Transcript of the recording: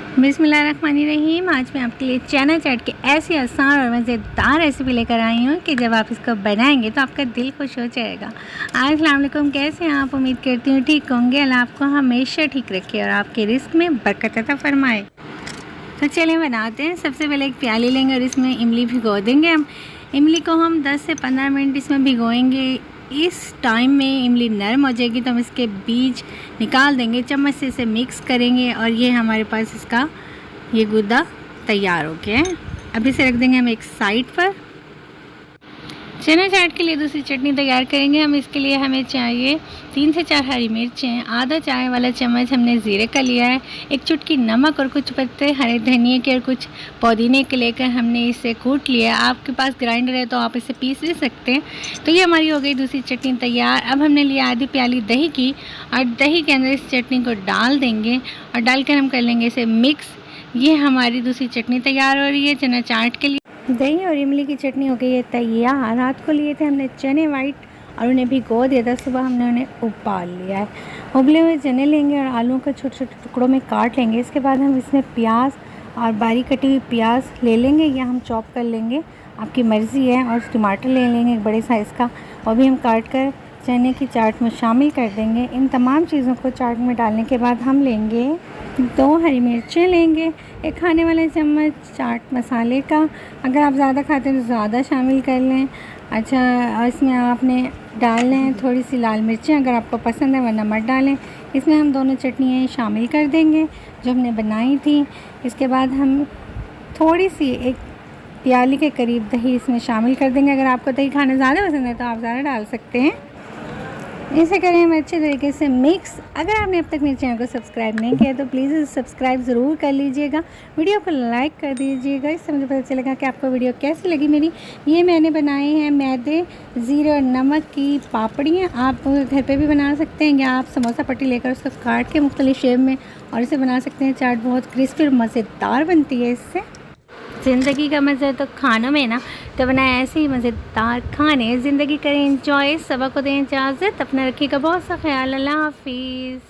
बिस्मिल्लाहिर्रहमानिर्रहीम। आज मैं आपके लिए चना चाट की ऐसी आसान और मज़ेदार रेसिपी लेकर आई हूँ कि जब आप इसको बनाएंगे तो आपका दिल खुश हो जाएगा। अस्सलाम वालेकुम, कैसे हैं आप? उम्मीद करती हूँ ठीक होंगे। अल्लाह आपको हमेशा ठीक रखे और आपके रिस्क में बरकत अता फरमाए। तो चलिए बनाते हैं। सबसे पहले एक प्याली लेंगे और इसमें इमली भिगो देंगे। हम इमली को हम 10 से 15 मिनट इसमें भिगोएंगे। इस टाइम में इमली नरम हो जाएगी तो हम इसके बीज निकाल देंगे, चम्मच से इसे मिक्स करेंगे और ये हमारे पास इसका ये गुदा तैयार हो गया है। अब इसे रख देंगे हम एक साइड पर। चना चाट के लिए दूसरी चटनी तैयार करेंगे हम। इसके लिए हमें चाहिए 3 से 4 हरी मिर्चें, आधा चाय वाला चम्मच हमने ज़ीरे का लिया है, एक चुटकी नमक और कुछ पत्ते हरे धनिए के और कुछ पुदीने के लेकर हमने इसे कूट लिया। आपके पास ग्राइंडर है तो आप इसे पीस भी सकते हैं। तो ये हमारी हो गई दूसरी चटनी तैयार। अब हमने लिया आधी प्याली दही की और दही के अंदर इस चटनी को डाल देंगे और डालकर हम कर लेंगे इसे मिक्स। ये हमारी दूसरी चटनी तैयार हो रही है चना चाट के लिए। दही और इमली की चटनी हो गई है तैयार। रात को लिए थे हमने चने वाइट और उन्हें भिगो दिया था। सुबह हमने उन्हें उबाल लिया है। उबले हुए चने लेंगे और आलूओं को छोटे छोटे टुकड़ों में काट लेंगे। इसके बाद हम इसमें प्याज और बारीक कटी हुई प्याज ले लेंगे या हम चॉप कर लेंगे, आपकी मर्ज़ी है। और टमाटर ले लेंगे एक बड़े साइज़ का, और भी हम काट कर चने की चाट में शामिल कर देंगे। इन तमाम चीज़ों को चाट में डालने के बाद हम लेंगे 2 हरी मिर्चें लेंगे, एक खाने वाला चम्मच चाट मसाले का, अगर आप ज़्यादा खाते हैं तो ज़्यादा शामिल कर लें। अच्छा, इसमें आपने डालने हैं थोड़ी सी लाल मिर्चें अगर आपको पसंद है, वरना मत डालें। इसमें हम दोनों चटनियाँ शामिल कर देंगे जो हमने बनाई थी। इसके बाद हम थोड़ी सी एक प्याली के करीब दही इसमें शामिल कर देंगे। अगर आपको दही खाना ज़्यादा पसंद है तो आप ज़्यादा डाल सकते हैं। इसे करें हम अच्छे तरीके से मिक्स। अगर आपने अब तक मेरे चैनल को सब्सक्राइब नहीं किया तो प्लीज़ सब्सक्राइब ज़रूर कर लीजिएगा, वीडियो को लाइक कर दीजिएगा। इससे मुझे पता चलेगा कि आपको वीडियो कैसी लगी मेरी। ये मैंने बनाए हैं मैदे, ज़ीरे और नमक की पापड़ियाँ। आप घर पे भी बना सकते हैं या आप समोसा पट्टी लेकर उसको काट के मुख्तलिफ शेप में और इसे बना सकते हैं। चाट बहुत क्रिस्पी और मज़ेदार बनती है इससे। ज़िंदगी का मज़ा तो खानों में ना, तो बनाए ऐसे ही मज़ेदार खाने। ज़िंदगी करें एंजॉय, सबक को दें इजाज़त, अपना रखिएगा बहुत सा ख्याल। अल्लाह हाफिज़।